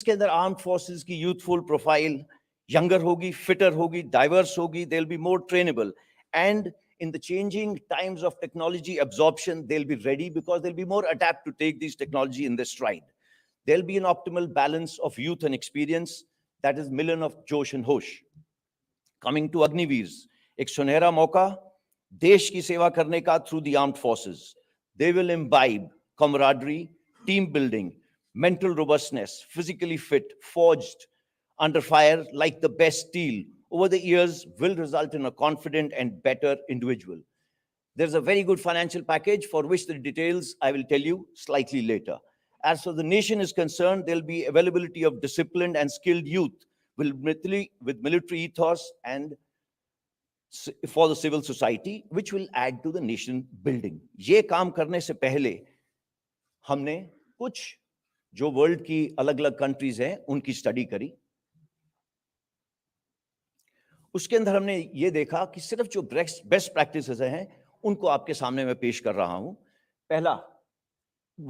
जिसके अंदर armed forces की यूथफुल प्रोफाइल younger होगी, fitter होगी, diverse होगी, they'll be more trainable. And in the changing times of technology absorption, they'll be ready because they'll be more adapt to take these technology in their stride. There'll be an optimal balance of youth and experience, that is million of Josh and Hosh. Coming to Agniveers, एक सुनहरा मौका देश की सेवा करने का through the armed forces. They will imbibe camaraderie, team building, mental robustness, physically fit, forged under fire like the best steel over the years will result in a confident and better individual. There's a very good financial package for which the details I will tell you slightly later. As for the nation is concerned, there'll be availability of disciplined and skilled youth with military ethos and for the civil society, which will add to the nation building. ये काम करने से पहले हमने कुछ जो world की अलग-अलग कंट्रीज हैं उनकी स्टडी करी. उसके अंदर हमने ये देखा कि सिर्फ जो बेस्ट प्रैक्टिसेस हैं उनको आपके सामने मैं पेश कर रहा हूं. पहला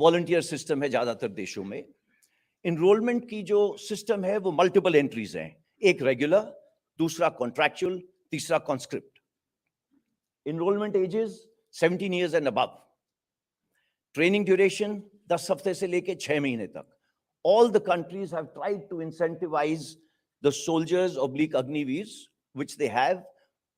वॉलंटियर सिस्टम है ज्यादातर देशों में. इनरोलमेंट की जो सिस्टम है वो मल्टीपल एंट्रीज हैं, एक रेगुलर, दूसरा कॉन्ट्रैक्चुअल, तीसरा conscript. Enrolment ages 17 years and above. Training duration 10 हफ्ते से लेके 6 महीने तक. All the countries have tried to incentivize the soldiers oblique Agniveers which they have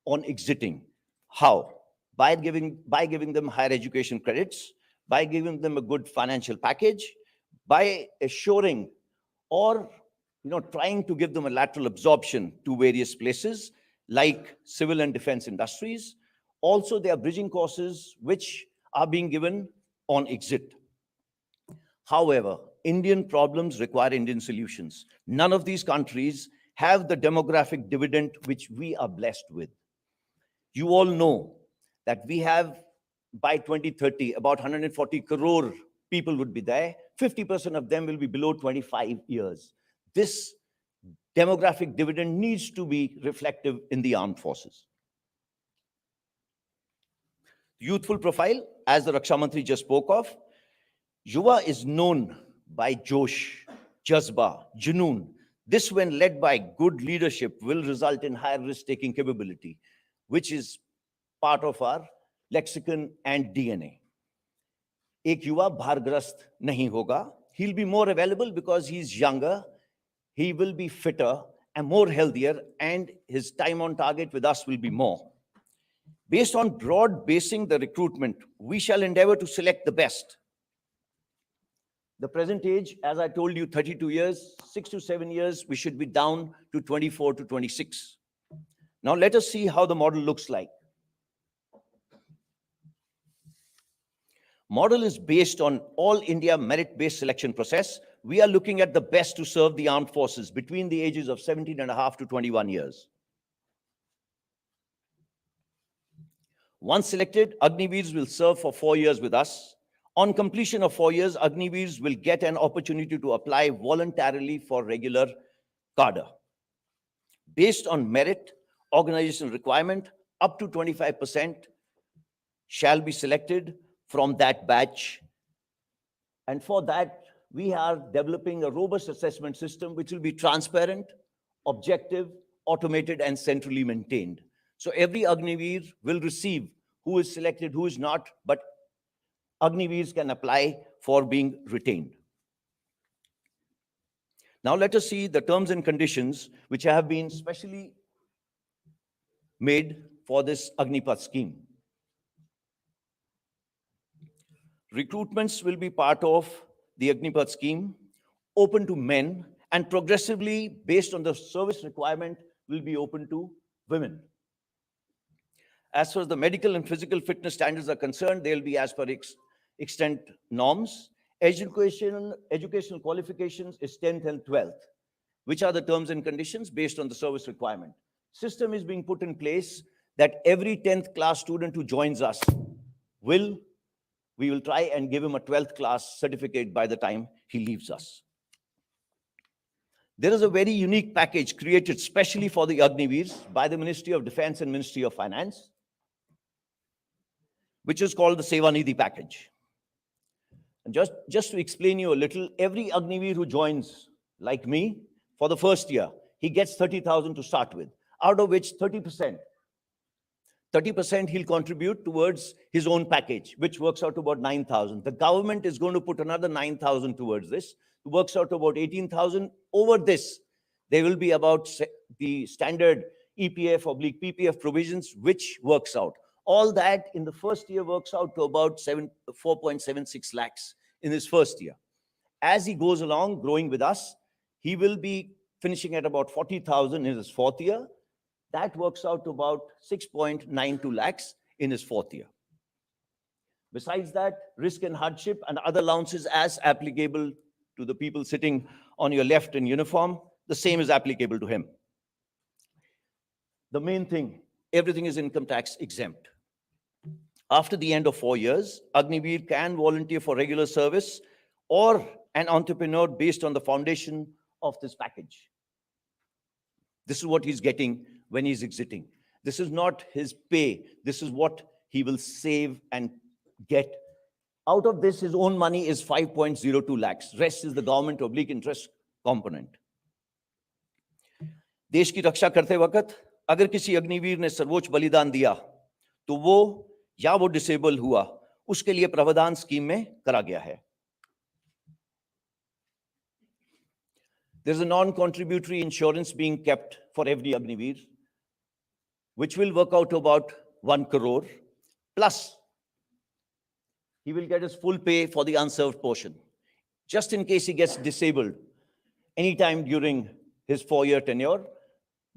on exiting. How? By giving them higher education credits, by giving them a good financial package, by assuring or trying to give them a lateral absorption to various places like civil and defense industries. Also, there are bridging courses which are being given on exit. However, Indian problems require Indian solutions. None of these countries have the demographic dividend which we are blessed with. You all know that we have, by 2030, about 140 crore people would be there. 50% of them will be below 25 years. This demographic dividend needs to be reflective in the armed forces. Youthful profile, as the Raksha Mantri just spoke of, Yuva is known by Josh, Jazba, Junoon. This, when led by good leadership, will result in higher risk-taking capability, which is part of our lexicon and DNA. एक युवा भारग्रस्त नहीं होगा. He'll be more available because he's younger. He will be fitter and more healthier, and his time on target with us will be more. Based on broad basing the recruitment, we shall endeavor to select the best. The present age, as I told you, 32 years, 6 to 7 years, we should be down to 24 to 26. Now let us see how the model looks like. Model is based on all India merit-based selection process. We are looking at the best to serve the armed forces between the ages of 17.5 to 21 years. Once selected, Agniveers will serve for 4 years with us. On completion of 4 years, Agniveers will get an opportunity to apply voluntarily for regular cadre. Based on merit, organizational requirement, up to 25% shall be selected from that batch. And for that, we are developing a robust assessment system which will be transparent, objective, automated, and centrally maintained. So every Agniveer will receive who is selected, who is not, but Agniveers can apply for being retained. Now let us see the terms and conditions which have been specially made for this Agnipath scheme. Recruitments will be part of the Agnipath scheme, open to men, and progressively, based on the service requirement, will be open to women. As far as the medical and physical fitness standards are concerned, they'll be as per extent norms. Educational qualifications is 10th and 12th, which are the terms and conditions based on the service requirement. System is being put in place that every 10th class student who joins us we will try and give him a 12th class certificate by the time he leaves us. There is a very unique package created specially for the Agniveers by the Ministry of Defense and Ministry of Finance, which is called the Seva Nidhi package. And just to explain you a little, every Agniveer who joins like me, for the first year, he gets 30,000 to start with, out of which 30% he'll contribute towards his own package, which works out to about 9,000. The government is going to put another 9,000 towards this. It works out to about 18,000. Over this, there will be about the standard EPF/PPF provisions, which works out. All that in the first year works out to about 4.76 lakhs in his first year. As he goes along, growing with us, he will be finishing at about 40,000 in his fourth year. That works out to about 6.92 lakhs in his fourth year. Besides that, risk and hardship and other allowances as applicable to the people sitting on your left in uniform, the same is applicable to him. The main thing, everything is income tax exempt. After the end of 4 years, Agniveer can volunteer for regular service or an entrepreneur based on the foundation of this package. This is what he's getting when he's exiting. This is not his pay. This is what he will save and get. Out of this, his own money is 5.02 lakhs. Rest is the government oblique interest component. देश की रक्षा करते वक्त अगर किसी अग्निवीर ने सर्वोच्च बलिदान दिया तो वो डिसेबल हुआ, उसके लिए प्रावधान स्कीम में करा गया है. There's a non-contributory insurance being kept for every Agniveer, which will work out to about 1 crore. Plus, he will get his full pay for the unserved portion. Just in case he gets disabled anytime during his 4-year tenure,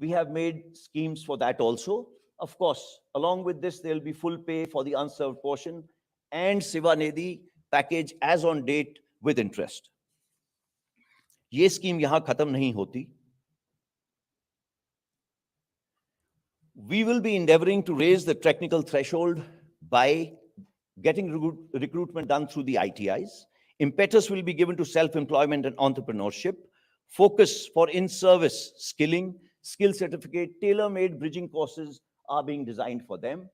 we have made schemes for that also. Of course, along with this, there will be full pay for the unserved portion and Siva Nidhi package as on date with interest. ये scheme यहां खत्म नहीं होती. We will be endeavoring to raise the technical threshold by getting recruitment done through the ITIs. Impetus will be given to self-employment and entrepreneurship. Focus for in-service skilling, skill certificate, tailor-made bridging courses are being designed for them.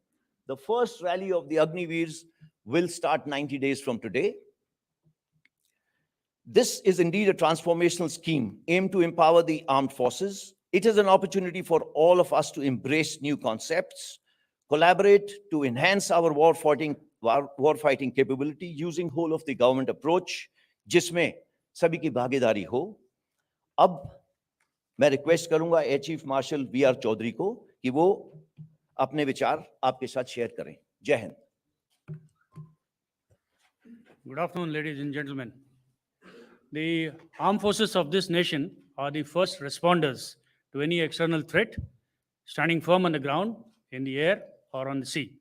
The first rally of the Agniveers will start 90 days from today. This is indeed a transformational scheme aimed to empower the armed forces. It is an opportunity for all of us to embrace new concepts, collaborate to enhance our war-fighting capability using whole of the government approach, जिसमें सभी की भागीदारी हो. अब मैं request करूंगा air chief marshal V R. Chaudhari को कि वो अपने विचार आपके साथ शेयर करें. जय Hind. Good afternoon, ladies and gentlemen. The armed forces of this nation are the first responders to any external threat, standing firm on the ground, in the air, or on the sea.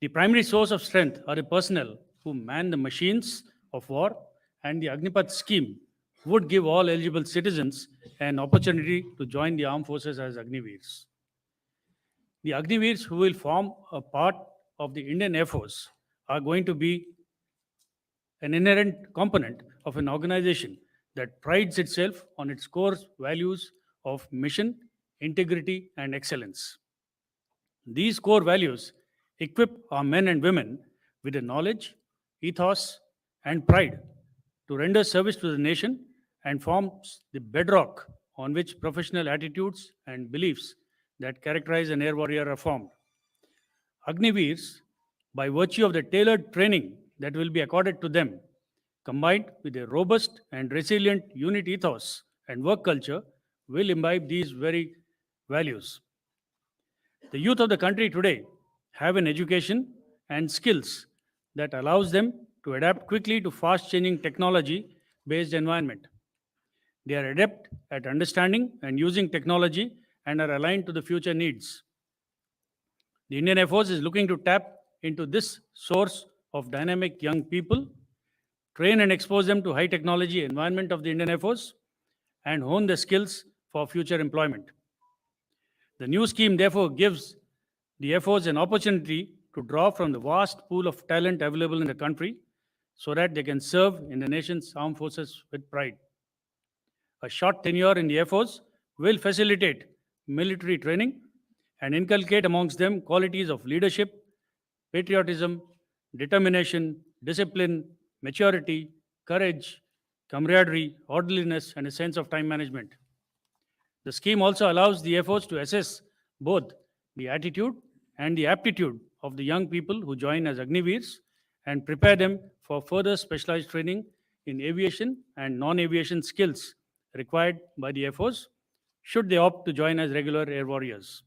The primary source of strength are the personnel who man the machines of war, and the Agnipath scheme would give all eligible citizens an opportunity to join the armed forces as Agniveers. The Agniveers who will form a part of the Indian Air Force are going to be an inherent component of an organization that prides itself on its core values of mission, integrity, and excellence. These core values equip our men and women with the knowledge, ethos, and pride to render service to the nation and forms the bedrock on which professional attitudes and beliefs that characterize an air warrior are formed. Agniveers, by virtue of the tailored training that will be accorded to them, combined with a robust and resilient unit ethos and work culture, will imbibe these very values. The youth of the country today have an education and skills that allows them to adapt quickly to fast-changing technology-based environment. They are adept at understanding and using technology and are aligned to the future needs. The Indian Air Force is looking to tap into this source of dynamic young people, train and expose them to high technology environment of the Indian Air Force, and hone their skills for future employment. The new scheme therefore gives the Air Force an opportunity to draw from the vast pool of talent available in the country so that they can serve in the nation's armed forces with pride. A short tenure in the Air Force will facilitate military training and inculcate amongst them qualities of leadership, patriotism, determination, discipline, maturity, courage, camaraderie, orderliness, and a sense of time management. The scheme also allows the efforts to assess both the attitude and the aptitude of the young people who join as Agniveers and prepare them for further specialized training in aviation and non-aviation skills required by the efforts should they opt to join as regular air warriors.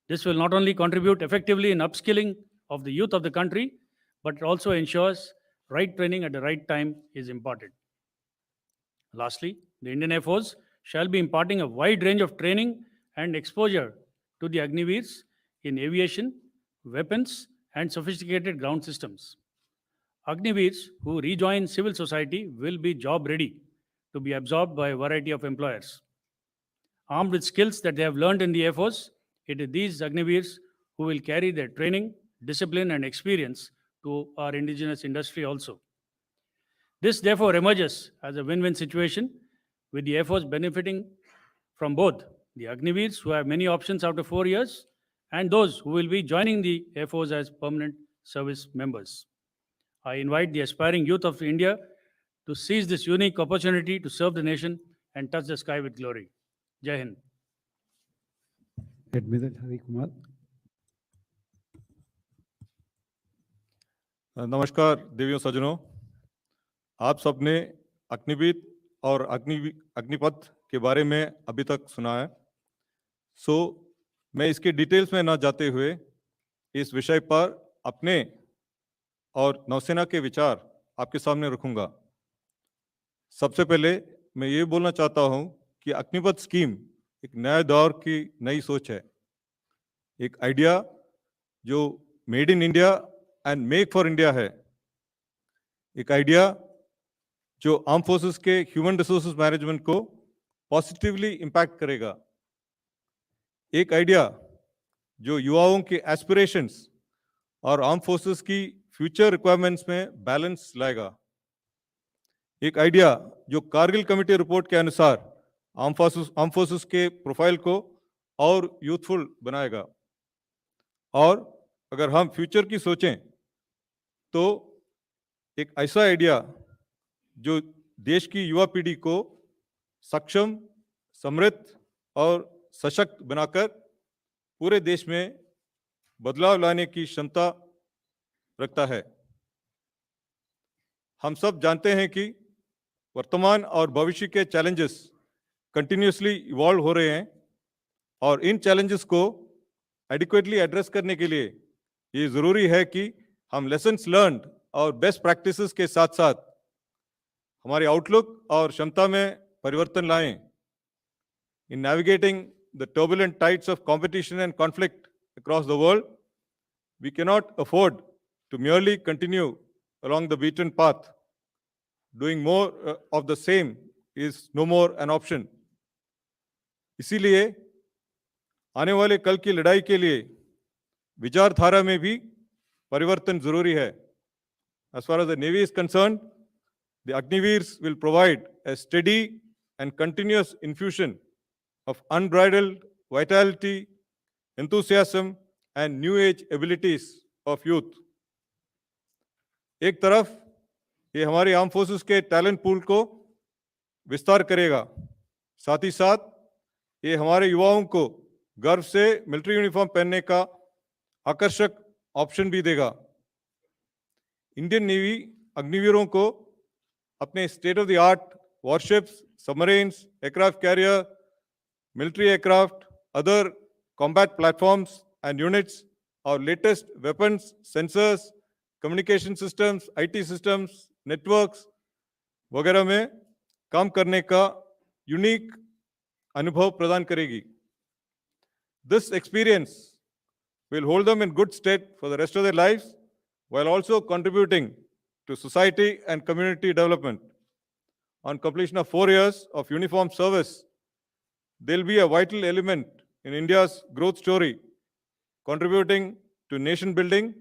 This will not only contribute effectively in upskilling of the youth of the country, but it also ensures right training at the right time is imparted. Lastly, the Indian Air Force shall be imparting a wide range of training and exposure to the Agniveers in aviation, weapons, and sophisticated ground systems. Agniveers who rejoin civil society will be job ready to be absorbed by a variety of employers. Armed with skills that they have learned in the Air Force, it is these Agniveers who will carry their training, discipline, and experience to our indigenous industry also. This therefore emerges as a win-win situation, with the Air Force benefiting from both the Agniveers who have many options after 4 years and those who will be joining the Air Force as permanent service members. I invite the aspiring youth of India to seize this unique opportunity to serve the nation and touch the sky with glory. Jai Hind. Admiral Hari Kumar. नमस्कार देवियों सज्जनों, आप सबने अग्निवीर और अग्निपथ के बारे में अभी तक सुना है। मैं इसके डिटेल्स में ना जाते हुए इस विषय पर अपने और नौसेना के विचार आपके सामने रखूंगा। सबसे पहले मैं ये बोलना चाहता हूं कि अग्निपथ स्कीम एक नए दौर की नई सोच है, एक आइडिया जो made in India and make for India है, एक आइडिया जो आर्म फोर्सेस के ह्यूमन रिसोर्सेज मैनेजमेंट को पॉजिटिवली इंपैक्ट करेगा, एक आइडिया जो युवाओं के एस्पिरेशंस और आर्म फोर्सेस की फ्यूचर रिक्वायरमेंट्स में बैलेंस लाएगा, एक आइडिया जो कारगिल कमेटी रिपोर्ट के अनुसार आर्म फोर्सेस के प्रोफाइल को और यूथफुल बनाएगा। और अगर हम फ्यूचर की सोचें तो एक ऐसा आइडिया जो देश की युवा पीढ़ी को सक्षम, समृद्ध और सशक्त बनाकर पूरे देश में बदलाव लाने की क्षमता रखता है। हम सब जानते हैं कि वर्तमान और भविष्य के चैलेंजेस कंटिन्यूसली इवॉल्व हो रहे हैं और इन चैलेंजेस को एडिक्वेटली एड्रेस करने के लिए ये ज़रूरी है कि हम लेसन्स लर्न्ड और बेस्ट प्रैक्टिसेस के साथ साथ हमारे आउटलुक और क्षमता में परिवर्तन लाएं। इन navigating the turbulent tides of competition and conflict across the world, we cannot afford to merely continue along the beaten path. Doing more of the same is no more an option. इसीलिए आने वाले कल की लड़ाई के लिए विचारधारा में भी परिवर्तन जरूरी है। As far as the Navy is concerned, the Agniveers will provide a steady and continuous infusion of unbridled vitality, enthusiasm, and new age abilities of youth. एक तरफ ये हमारे आर्म फोर्सेस के टैलेंट पूल को विस्तार करेगा, साथ ही साथ ये हमारे युवाओं को गर्व से मिलिट्री यूनिफॉर्म पहनने का आकर्षक ऑप्शन भी देगा। इंडियन नेवी अग्निवीरों को अपने state of the art warships, submarines, aircraft carrier, military aircraft, other combat platforms and units, our latest weapons, sensors, communication systems, IT systems, networks वगैरह में काम करने का यूनिक अनुभव प्रदान करेगी। This experience will hold them in good stead for the rest of their lives while also contributing to society and community development. On completion of 4 years of uniform service, they'll be a vital element in India's growth story, contributing to nation building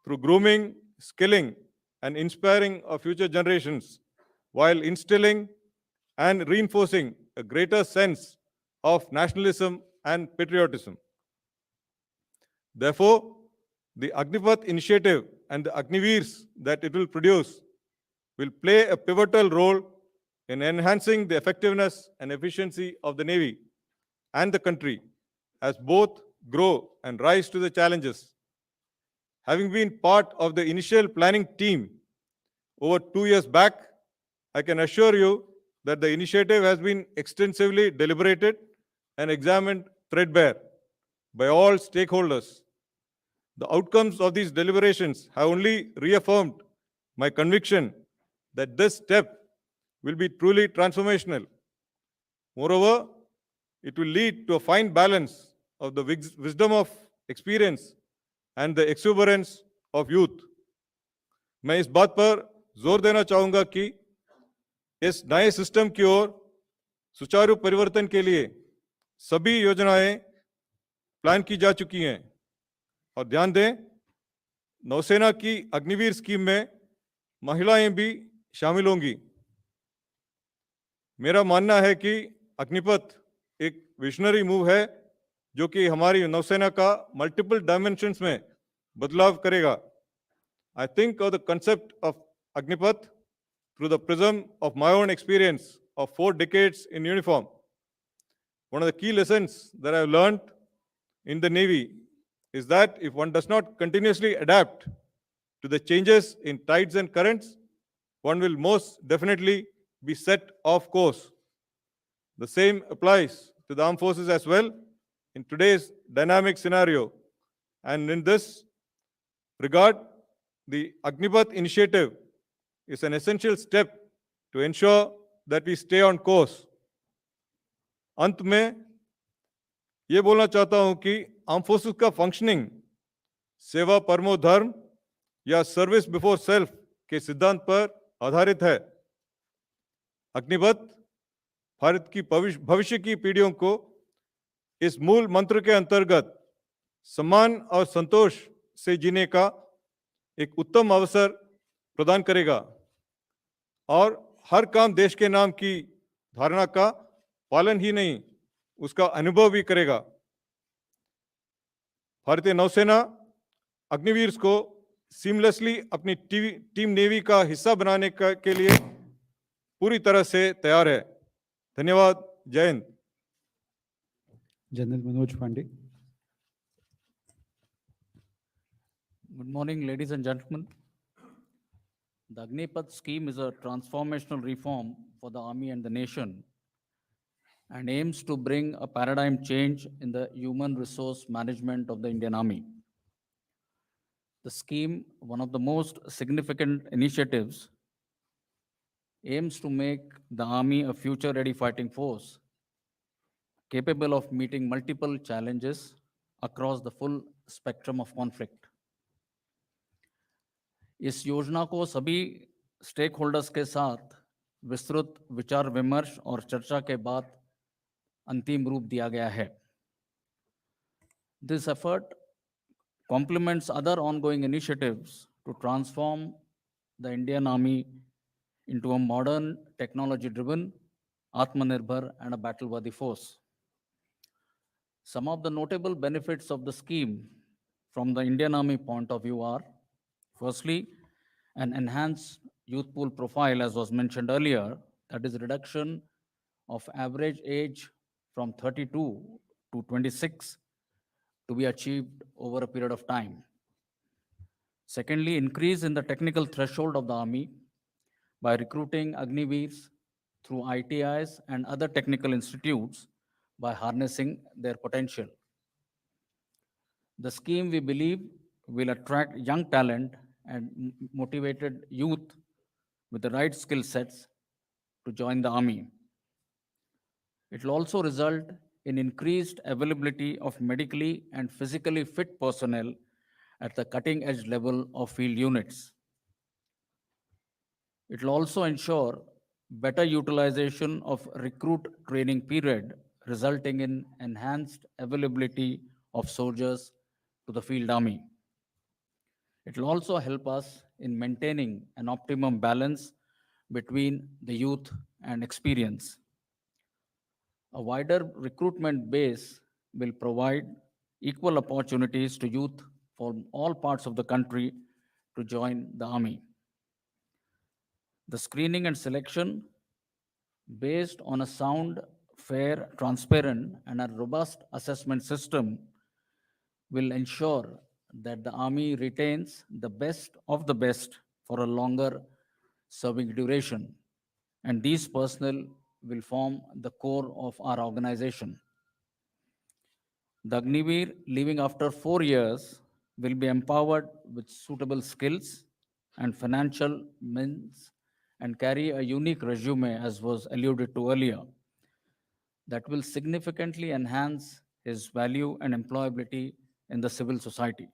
through grooming, skilling, and inspiring our future generations, while instilling and reinforcing a greater sense of nationalism and patriotism. Therefore, the Agnipath initiative and the Agniveers that it will produce will play a pivotal role in enhancing the effectiveness and efficiency of the Navy and the country as both grow and rise to the challenges. Having been part of the initial planning team over 2 years back, I can assure you that the initiative has been extensively deliberated and examined threadbare by all stakeholders. The outcomes of these deliberations have only reaffirmed my conviction that this step will be truly transformational. Moreover, it will lead to a fine balance of the wisdom of experience and the exuberance of youth. मैं इस बात पर जोर देना चाहूंगा कि इस नए सिस्टम की ओर सुचारू परिवर्तन के लिए सभी योजनाएं प्लान की जा चुकी हैं और ध्यान दें नौसेना की अग्निवीर स्कीम में महिलाएं भी शामिल होंगी। मेरा मानना है कि अग्निपथ एक विजनरी मूव है जो कि हमारी नौसेना का मल्टीपल डायमेंशंस में बदलाव करेगा। I think of the concept of Agnipath through the prism of my own experience of 4 decades in uniform. One of the key lessons that I have learned in the Navy is that if one does not continuously adapt to the changes in tides and currents, one will most definitely be set off course. The same applies to the armed forces as well in today's dynamic scenario. And in this regard, the Agnipath initiative is an essential step to ensure that we stay on course. अंत में ये बोलना चाहता हूं कि arm forces का functioning सेवा परमो धर्म या सर्विस बिफोर सेल्फ के सिद्धांत पर आधारित है। अग्निपथ भारत की भविष्य की पीढ़ियों को इस मूल मंत्र के अंतर्गत सम्मान और संतोष से जीने का एक उत्तम अवसर प्रदान करेगा और हर काम देश के नाम की धारणा का पालन ही नहीं उसका अनुभव भी करेगा। भारतीय नौसेना अग्निवीर को सीमलेसली अपनी टीम नेवी का हिस्सा बनाने के लिए पूरी तरह से तैयार है। धन्यवाद। जय Hind. General Manoj Pandey. Good morning, ladies and gentlemen. The Agnipath scheme is a transformational reform for the Army and the nation and aims to bring a paradigm change in the human resource management of the Indian Army. The scheme, one of the most significant initiatives, aims to make the Army a future-ready fighting force capable of meeting multiple challenges across the full spectrum of conflict. इस योजना को सभी stake holders के साथ विस्तृत विचार विमर्श और चर्चा के बाद अंतिम रूप दिया गया है। This effort complements other ongoing initiatives to transform the Indian Army into a modern, technology-driven, Atmanirbhar and a battle-worthy force. Some of the notable benefits of the scheme from the Indian Army point of view are: firstly, an enhanced youth pool profile, as was mentioned earlier, that is reduction of average age from 32 to 26 to be achieved over a period of time. Secondly, increase in the technical threshold of the Army by recruiting Agniveers through ITIs and other technical institutes by harnessing their potential. The scheme, we believe, will attract young talent and motivated youth with the right skill sets to join the Army. It will also result in increased availability of medically and physically fit personnel at the cutting edge level of field units. It will also ensure better utilization of recruit training period, resulting in enhanced availability of soldiers to the field army. It will also help us in maintaining an optimum balance between the youth and experience. A wider recruitment base will provide equal opportunities to youth from all parts of the country to join the army. The screening and selection based on a sound, fair, transparent, and a robust assessment system will ensure that the Army retains the best of the best for a longer serving duration. And these personnel will form the core of our organization. The Agniveer, leaving after 4 years, will be empowered with suitable skills and financial means and carry a unique resume, as was alluded to earlier, that will significantly enhance his value and employability in the civil society.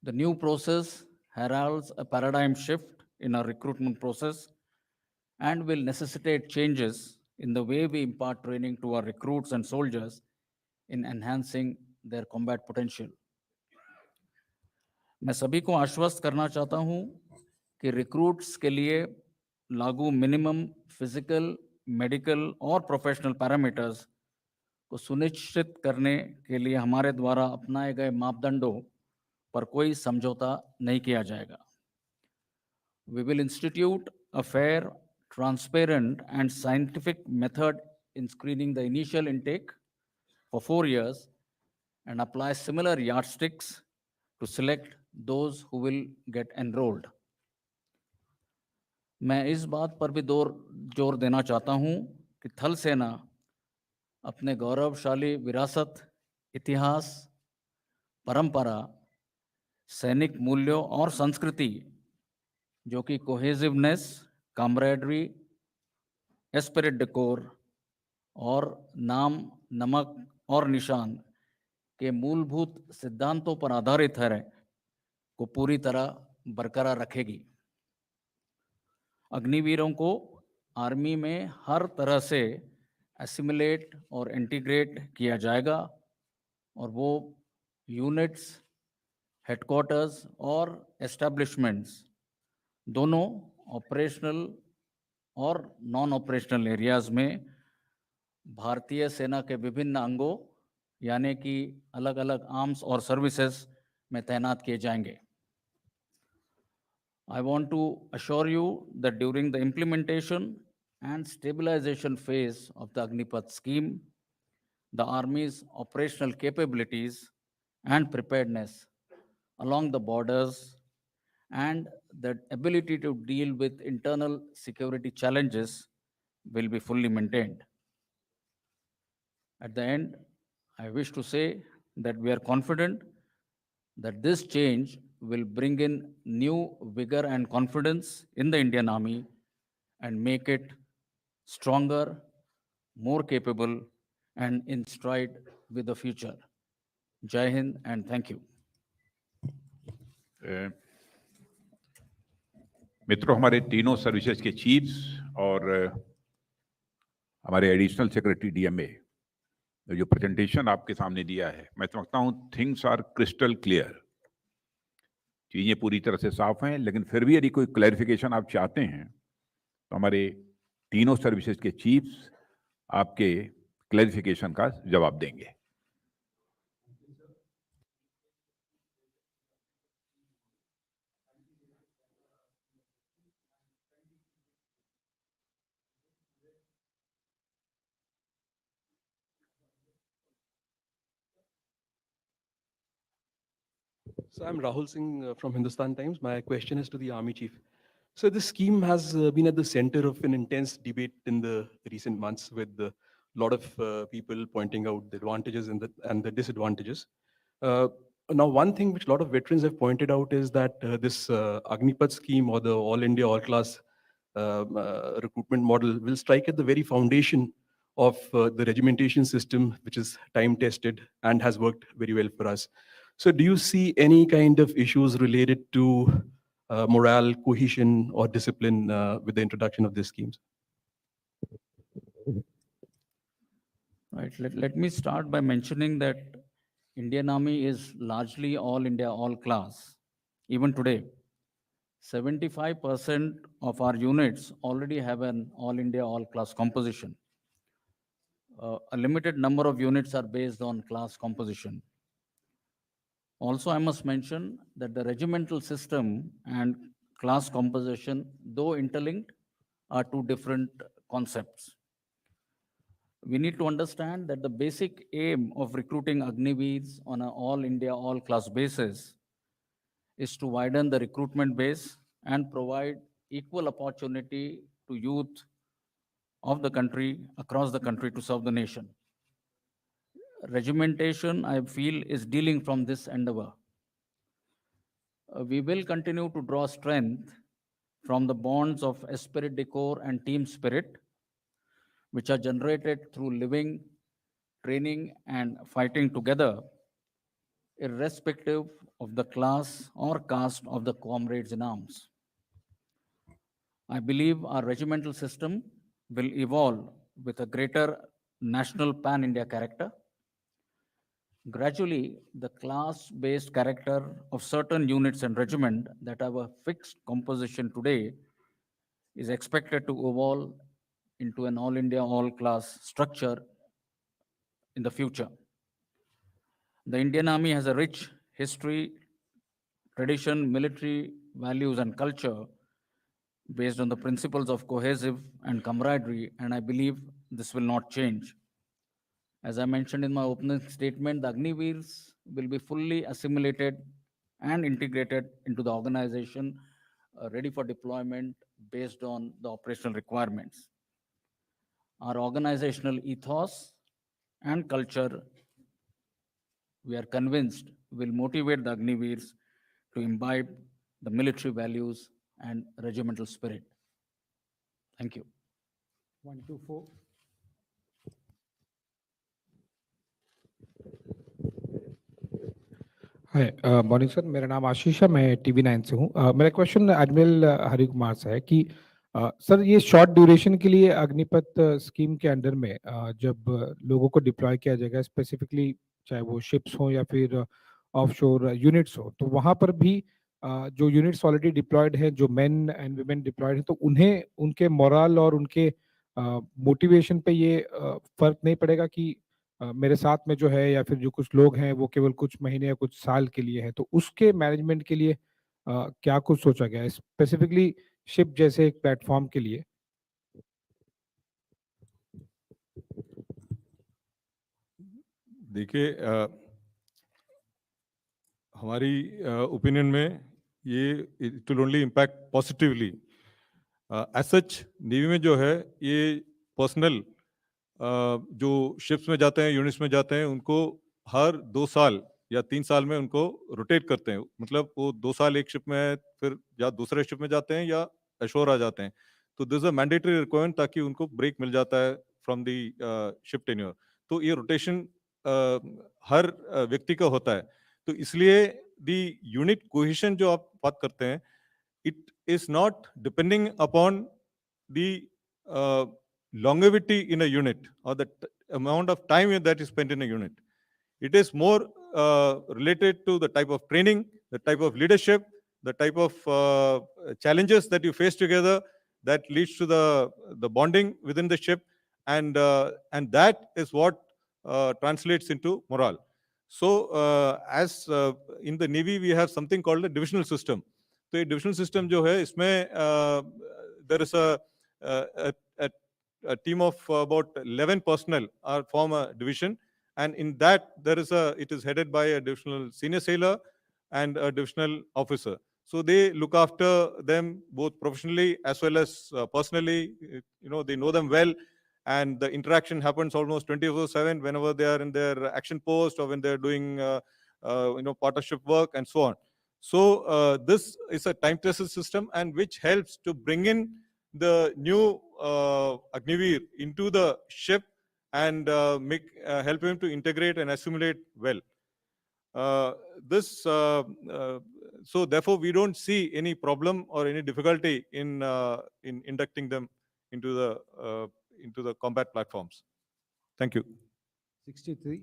The new process heralds a paradigm shift in our recruitment process and will necessitate changes in the way we impart training to our recruits and soldiers in enhancing their combat potential. मैं सभी को आश्वस्त करना चाहता हूं कि recruits के लिए लागू मिनिमम फिजिकल, मेडिकल और प्रोफेशनल पैरामीटर्स को सुनिश्चित करने के लिए हमारे द्वारा अपनाए गए मापदंडों पर कोई समझौता नहीं किया जाएगा. We will institute a fair, transparent, and scientific method in screening the initial intake for 4 years and apply similar yardsticks to select those who will get enrolled. मैं इस बात पर भी जोर देना चाहता हूं कि थल सेना अपने गौरवशाली विरासत, इतिहास, परंपरा, सैनिक मूल्यों और संस्कृति, जो कि कोहेसिवनेस, कामरेडरी, एस्पिरिट डेकोर और नाम, नमक और निशान के मूलभूत सिद्धांतों पर आधारित है, को पूरी तरह बरकरार रखेगी. अग्निवीरों को आर्मी में हर तरह से एसिमिलेट और इंटीग्रेट किया जाएगा और वो यूनिट्स, हेडक्वार्टर्स और एस्टेब्लिशमेंट्स दोनों ऑपरेशनल और नॉन ऑपरेशनल एरियाज में भारतीय सेना के विभिन्न अंगों यानी कि अलग अलग आर्म्स और सर्विसेज में तैनात किए जाएंगे. I want to assure you that during the implementation and stabilization phase of the Agnipath scheme, the Army's operational capabilities and preparedness along the borders and the ability to deal with internal security challenges will be fully maintained. At the end, I wish to say that we are confident that this change will bring in new vigor and confidence in the Indian Army and make it stronger, more capable, and in stride with the future. Jai Hind and thank you. मित्रों, हमारे तीनों services के chiefs और हमारे additional secretary DMA जो presentation आपके सामने दिया है, मैं समझता हूं थिंग्स आर क्रिस्टल क्लियर. चीजें पूरी तरह से साफ हैं, लेकिन फिर भी यदि कोई क्लैरिफिकेशन आप चाहते हैं तो हमारे तीनों सर्विसेज के चीफ्स आपके क्लैरिफिकेशन का जवाब देंगे. So I'm Rahul Singh from Hindustan Times. My question is to the Army Chief. So this scheme has been at the center of an intense debate in the recent months, with a lot of people pointing out the advantages and the disadvantages. Now, one thing which a lot of veterans have pointed out is that this Agnipath scheme, or the All India All Class recruitment model, will strike at the very foundation of the regimentation system, which is time tested and has worked very well for us. So do you see any kind of issues related to morale, cohesion, or discipline with the introduction of these schemes? Right. Let me start by mentioning that Indian Army is largely all India, all class. Even today, 75% of our units already have an all India, all class composition. A limited number of units are based on class composition. Also, I must mention that the regimental system and class composition, though interlinked, are two different concepts. We need to understand that the basic aim of recruiting Agniveers on an all India, all class basis is to widen the recruitment base and provide equal opportunity to youth of the country, across the country, to serve the nation. Regimentation, I feel, is dealing from this endeavor. We will continue to draw strength from the bonds of esprit de corps and team spirit, which are generated through living, training, and fighting together, irrespective of the class or caste of the comrades in arms. I believe our regimental system will evolve with a greater national pan-India character. Gradually, the class-based character of certain units and regiment that have a fixed composition today is expected to evolve into an all-India, all-class structure in the future. The Indian Army has a rich history, tradition, military values, and culture based on the principles of cohesive and camaraderie, and I believe this will not change. As I mentioned in my opening statement, the Agniveers will be fully assimilated and integrated into the organization, ready for deployment based on the operational requirements. Our organizational ethos and culture, we are convinced, will motivate the Agniveers to imbibe the military values and regimental spirit. Thank you. 124. Hi morning sir, मेरा नाम आशीष है, मैं TV 9 से हूँ। मेरा question admiral Hari Kumar से है कि सर, ये शॉर्ट ड्यूरेशन के लिए अग्निपथ स्कीम के अंडर में जब लोगों को डिप्लॉय किया जाएगा, स्पेसिफिकली चाहे वो शिप्स हो या फिर ऑफशोर यूनिट्स हो, तो वहाँ पर भी जो यूनिट्स ऑलरेडी डिप्लॉयड हैं, जो मेन एंड वुमेन डिप्लॉयड हैं, तो उन्हें उनके मोरल और उनके मोटिवेशन पे ये फर्क नहीं पड़ेगा कि मेरे साथ में जो है या फिर जो कुछ लोग हैं वो केवल कुछ महीने या कुछ साल के लिए हैं, तो उसके मैनेजमेंट के लिए क्या कुछ सोचा गया है स्पेसिफिकली शिप जैसे एक प्लेटफॉर्म के लिए? देखिए, हमारी ओपिनियन में ये it will only impact positively. As such navy में जो है ये पर्सनल जो शिप्स में जाते हैं, यूनिट्स में जाते हैं, उनको हर 2 साल या 3 साल में उनको रोटेट करते हैं। मतलब वो 2 साल एक शिप में है, फिर या दूसरे शिप में जाते हैं या अशोर आ जाते हैं। तो this is a mandatory requirement, ताकि उनको ब्रेक मिल जाता है फ्रॉम द शिप टेन्योर। तो ये रोटेशन हर व्यक्ति का होता है। तो इसलिए द यूनिट कोहेशन जो आप बात करते हैं, it is not depending upon the longevity in a unit or the amount of time that is spent in a unit. It is more related to the type of training, the type of leadership, the type of challenges that you face together that leads to the bonding within the ship, and that is what translates into morale. So as in the Navy we have something called a divisional system. तो ये divisional system जो है, इसमें there is a team of about 11 personnel are form a division, and in that it is headed by a divisional senior sailor and a divisional officer. So they look after them both professionally as well as personally. They know them well, and the interaction happens almost 24/7 whenever they are in their action post or when they are doing partnership work and so on. So this is a time tested system, and which helps to bring in the new Agniveer into the ship and help him to integrate and assimilate well. So therefore we don't see any problem or any difficulty in inducting them into the combat platforms. Thank you. 63.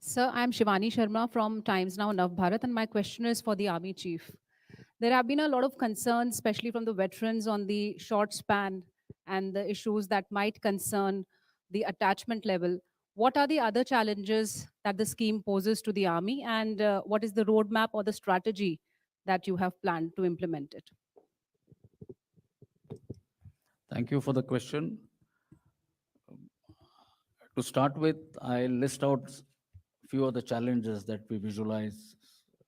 Sir, I'm Shivani Sharma from Times Now Nav Bharat, and my question is for the Army Chief. There have been a lot of concerns, especially from the veterans, on the short span and the issues that might concern the attachment level. What are the other challenges that the scheme poses to the Army, and what is the roadmap or the strategy that you have planned to implement it? Thank you for the question. To start with, I list out few of the challenges that we visualize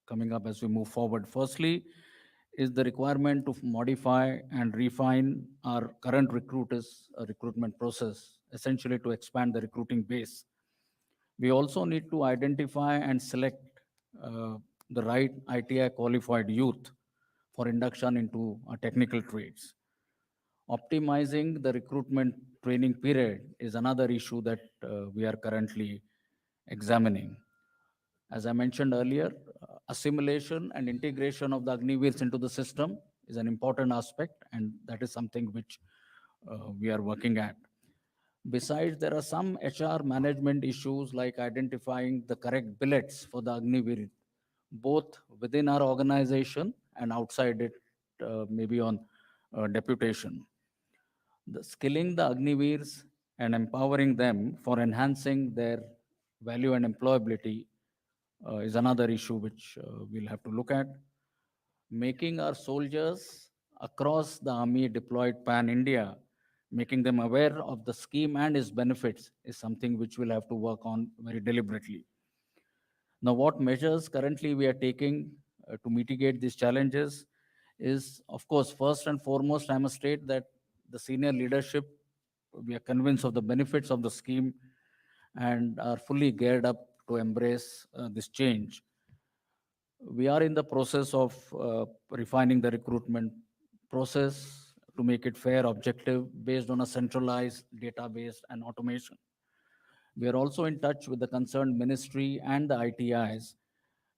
coming up as we move forward. Firstly, is the requirement to modify and refine our current recruitment process, essentially to expand the recruiting base. We also need to identify and select the right ITI qualified youth for induction into technical trades. Optimizing the recruitment training period is another issue that we are currently examining. As I mentioned earlier, assimilation and integration of the Agniveers into the system is an important aspect, and that is something which we are working at. Besides, there are some HR management issues like identifying the correct billets for the Agniveer, both within our organization and outside it, maybe on deputation. The skilling the Agniveers and empowering them for enhancing their value and employability is another issue which we'll have to look at. Making our soldiers across the army deployed pan-India, making them aware of the scheme and its benefits is something which we'll have to work on very deliberately. Now, what measures currently we are taking to mitigate these challenges is, of course, first and foremost, I must state that the senior leadership, we are convinced of the benefits of the scheme and are fully geared up to embrace this change. We are in the process of refining the recruitment process to make it fair, objective, based on a centralized database and automation. We are also in touch with the concerned ministry and the ITIs,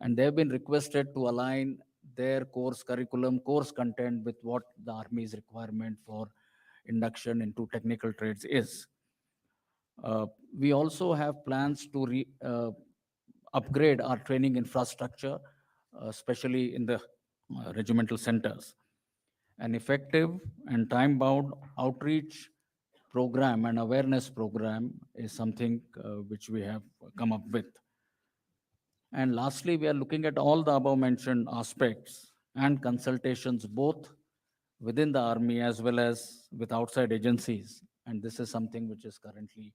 and they have been requested to align their course curriculum, course content with what the Army's requirement for induction into technical trades is. We also have plans to upgrade our training infrastructure, especially in the regimental centers. An effective and time-bound outreach program and awareness program is something which we have come up with. And lastly, we are looking at all the above mentioned aspects and consultations both within the Army as well as with outside agencies. And this is something which is currently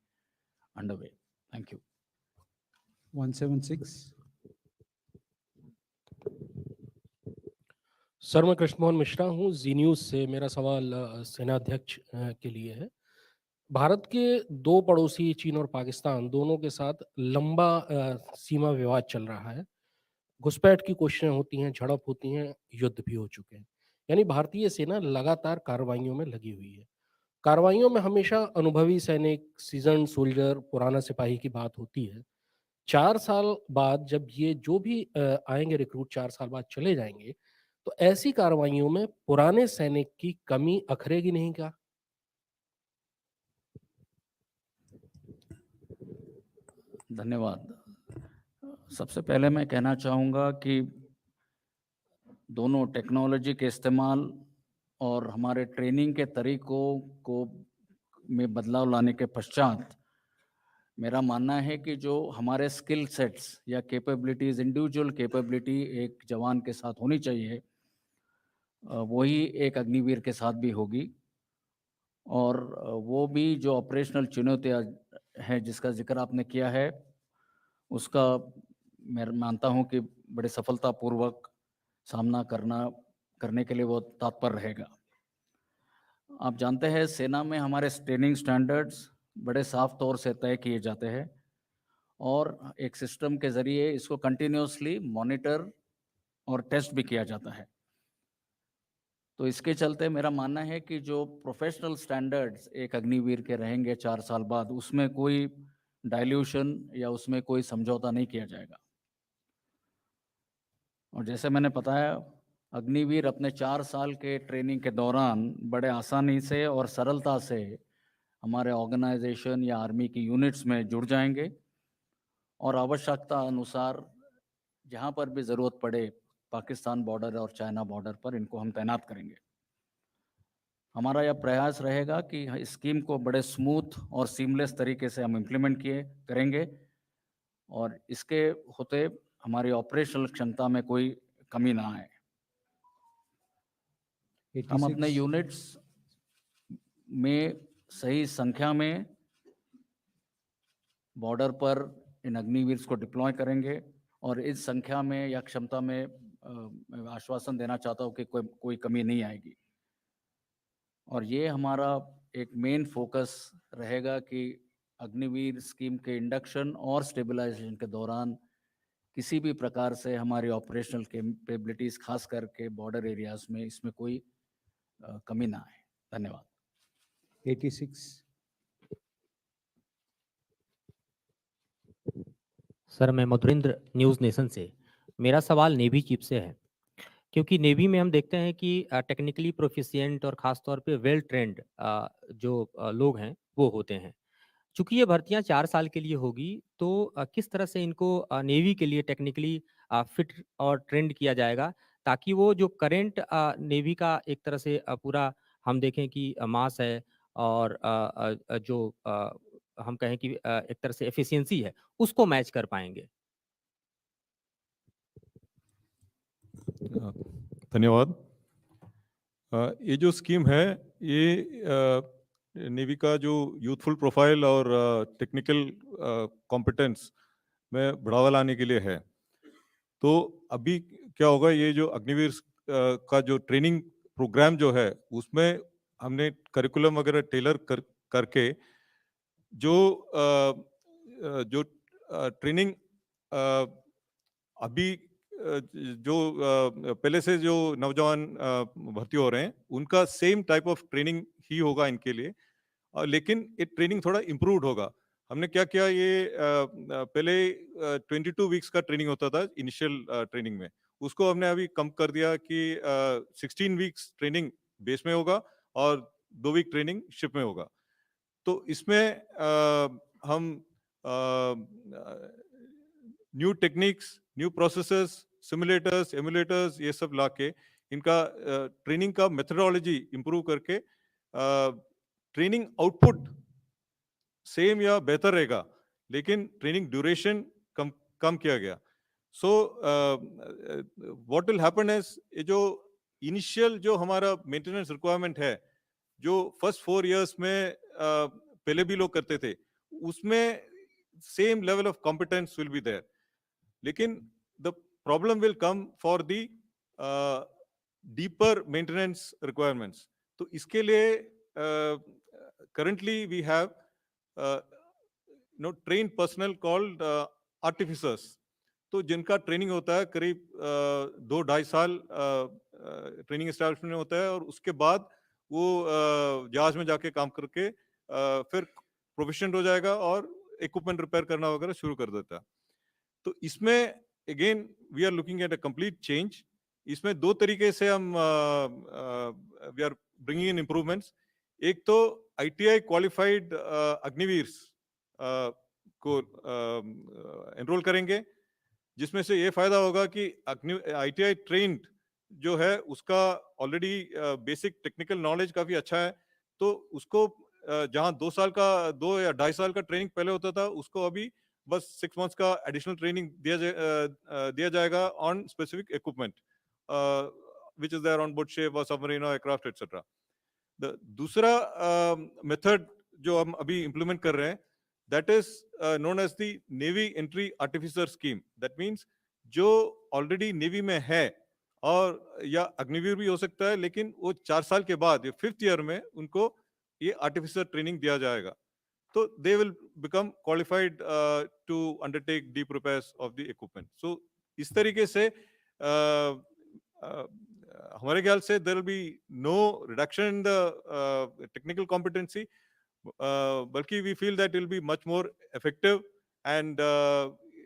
underway. Thank you. 176. Sir, मैं कृष्ण मोहन मिश्रा हूँ, जी news से। मेरा सवाल सेनाध्यक्ष के लिए है। भारत के दो पड़ोसी चीन और पाकिस्तान दोनों के साथ लंबा सीमा विवाद चल रहा है। घुसपैठ की कोशिशें होती हैं, झड़प होती हैं, युद्ध भी हो चुके हैं। यानी भारतीय सेना लगातार कार्रवाइयों में लगी हुई है। कार्रवाइयों में हमेशा अनुभवी सैनिक, सीजन सोल्जर, पुराना सिपाही की बात होती है। 4 साल बाद जब ये जो भी आएंगे रिक्रूट 4 साल बाद चले जाएंगे, तो ऐसी कार्रवाइयों में पुराने सैनिक की कमी अखरेगी नहीं क्या? धन्यवाद। सबसे पहले मैं कहना चाहूँगा कि दोनों टेक्नोलॉजी के इस्तेमाल और हमारे ट्रेनिंग के तरीकों को में बदलाव लाने के पश्चात मेरा मानना है कि जो हमारे स्किल सेट्स या कैपेबिलिटीज़, इंडिविजुअल कैपेबिलिटी एक जवान के साथ होनी चाहिए, वही एक अग्निवीर के साथ भी होगी। और वो भी जो ऑपरेशनल चुनौतियाँ हैं जिसका जिक्र आपने किया है, उसका मैं मानता हूं कि बड़े सफलतापूर्वक सामना करने के लिए वो तत्पर रहेगा। आप जानते हैं सेना में हमारे ट्रेनिंग स्टैंडर्ड्स बड़े साफ तौर से तय किए जाते हैं और एक सिस्टम के जरिए इसको कंटिन्यूअसली मॉनिटर और टेस्ट भी किया जाता है। तो इसके चलते मेरा मानना है कि जो प्रोफेशनल स्टैंडर्ड्स एक अग्निवीर के रहेंगे 4 साल बाद, उसमें कोई डाइल्यूशन या उसमें कोई समझौता नहीं किया जाएगा। और जैसे मैंने बताया, अग्निवीर अपने 4 साल के ट्रेनिंग के दौरान बड़े आसानी से और सरलता से हमारे ऑर्गेनाइजेशन या आर्मी की यूनिट्स में जुड़ जाएंगे और आवश्यकता अनुसार जहां पर भी ज़रूरत पड़े पाकिस्तान बॉर्डर और चाइना बॉर्डर पर इनको हम तैनात करेंगे। हमारा यह प्रयास रहेगा कि इस स्कीम को बड़े स्मूथ और सीमलेस तरीके से हम इम्प्लीमेंट करेंगे और इसके होते हमारी ऑपरेशनल क्षमता में कोई कमी ना आए। हम अपने यूनिट्स में सही संख्या में बॉर्डर पर इन अग्निवीर्स को डिप्लॉय करेंगे और इस संख्या में या क्षमता में मैं आश्वासन देना चाहता हूँ कि कोई कमी नहीं आएगी। और ये हमारा एक मेन फोकस रहेगा कि अग्निवीर स्कीम के इंडक्शन और स्टेबलाइजेशन के दौरान किसी भी प्रकार से हमारी ऑपरेशनल कैपेबिलिटीज खास करके बॉर्डर एरियाज में इसमें कोई कमी ना आए। धन्यवाद। 86 सर, मैं मधुरेंद्र न्यूज़ नेशन से। मेरा सवाल नेवी चीफ से है, क्योंकि नेवी में हम देखते हैं कि टेक्निकली प्रोफिशिएंट और ख़ास तौर पे वेल ट्रेंड जो लोग हैं वो होते हैं। चूँकि ये भर्तियाँ 4 साल के लिए होगी, तो किस तरह से इनको नेवी के लिए टेक्निकली फिट और ट्रेंड किया जाएगा, ताकि वो जो करंट नेवी का एक तरह से पूरा हम देखें कि मास है और जो हम कहें कि एक तरह से एफिशिएंसी है, उसको मैच कर पाएँगे? धन्यवाद। ये जो स्कीम है, ये नेवी का जो यूथफुल प्रोफाइल और टेक्निकल कॉम्पिटेंस में बढ़ावा लाने के लिए है। तो अभी क्या होगा, ये जो अग्निवीर का जो ट्रेनिंग प्रोग्राम जो है, उसमें हमने करिकुलम वगैरह टेलर करके जो ट्रेनिंग अभी जो पहले से जो नौजवान भर्ती हो रहे हैं, उनका सेम टाइप ऑफ ट्रेनिंग ही होगा इनके लिए, लेकिन ये ट्रेनिंग थोड़ा इम्प्रूव्ड होगा। हमने क्या किया, ये पहले 22 वीक्स का ट्रेनिंग होता था इनिशियल ट्रेनिंग में, उसको हमने अभी कम कर दिया कि 16 वीक्स ट्रेनिंग बेस में होगा और 2 वीक ट्रेनिंग शिप में होगा। तो इसमें हम new techniques, new processes, simulators, emulators, ये सब लाके इनका ट्रेनिंग का मेथडोलॉजी इंप्रूव करके ट्रेनिंग आउटपुट सेम या बेहतर रहेगा, लेकिन ट्रेनिंग ड्यूरेशन कम किया गया। So what will happen is, ये जो इनिशियल जो हमारा मेंटेनेंस रिक्वायरमेंट है, जो फर्स्ट 4 इयर्स में पहले भी लोग करते थे, उसमें same level of competence will be there, लेकिन the problem will come for the deeper maintenance requirements. तो इसके लिए currently we have trained personnel called artificers, तो जिनका ट्रेनिंग होता है करीब 2-2.5 साल ट्रेनिंग एस्टैब्लिशमेंट में होता है, और उसके बाद वो जहाज में जाके काम करके फिर प्रोफिशिएंट हो जाएगा और इक्विपमेंट रिपेयर करना वगैरह शुरू कर देता है। तो इसमें again we are looking at a complete change. इसमें 2 तरीके से हम we are bringing in improvements. एक तो ITI क्वालिफाइड अग्निवीर्स को एनरोल करेंगे, जिसमें से ये फायदा होगा कि ITI ट्रेंड जो है उसका ऑलरेडी बेसिक टेक्निकल नॉलेज काफी अच्छा है, तो उसको जहां 2 या 2.5 साल का ट्रेनिंग पहले होता था, उसको अभी बस 6 मंथ्स का एडिशनल ट्रेनिंग दिया जाएगा on specific equipment which is there on board ship और सबमरीन और एयरक्राफ्ट एटसेट्रा। दूसरा मेथड जो हम अभी इंप्लीमेंट कर रहे हैं, that is known as the navy entry artificer scheme. That means जो ऑलरेडी नेवी में है, और या अग्निवीर भी हो सकता है, लेकिन वो 4 साल के बाद या 5th ईयर में उनको ये आर्टिफिसर ट्रेनिंग दिया जाएगा, तो they will become qualified to undertake deep repairs of the equipment. So इस तरीके से हमारे ख्याल से there will be no reduction in the technical competency, बल्कि we feel that will be much more effective, and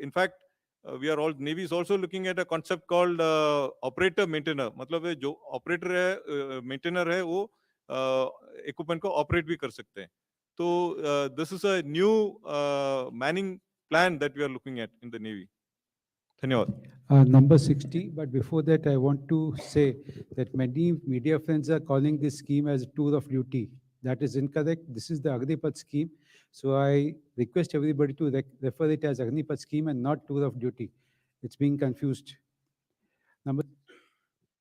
in fact we are all Navy is also looking at a concept called operator maintainer, मतलब जो operator है, maintainer है, वो equipment को operate भी कर सकते हैं। तो this is a new manning plan that we are looking at in the navy. धन्यवाद। Number 60, but before that I want to say that many media friends are calling this scheme as tour of duty. That is incorrect. This is the Agnipath scheme. So I request everybody to refer it as Agnipath scheme and not tour of duty. It's being confused. Number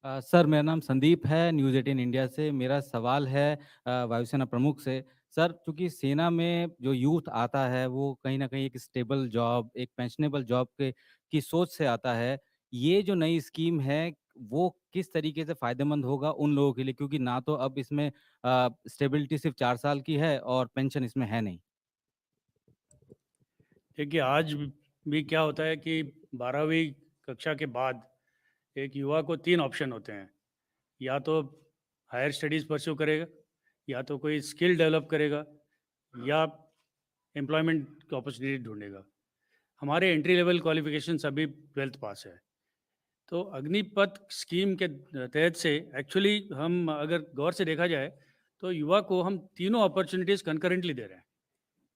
sir मेरा नाम संदीप है, news 18 India से। मेरा सवाल है वायुसेना प्रमुख से। सर, चूँकि सेना में जो यूथ आता है वो कहीं न कहीं एक स्टेबल जॉब, एक पेंशनेबल जॉब के की सोच से आता है। ये जो नई स्कीम है वो किस तरीके से फ़ायदेमंद होगा उन लोगों के लिए? क्योंकि ना तो अब इसमें स्टेबिलिटी सिर्फ़ 4 साल की है और पेंशन इसमें है नहीं। देखिए, आज भी क्या होता है कि 12वीं कक्षा के बाद एक युवा को 3 ऑप्शन होते हैं। या तो हायर स्टडीज़ परस्यू करेगा, या तो कोई स्किल डेवलप करेगा, या एम्प्लॉयमेंट की अपॉर्चुनिटी ढूँढेगा। हमारे एंट्री लेवल क्वालिफ़िकेशंस अभी 12th पास है। तो अग्निपथ स्कीम के तहत से एक्चुअली हम अगर गौर से देखा जाए, तो युवा को हम तीनों अपॉर्चुनिटीज़ कंकरेंटली दे रहे हैं।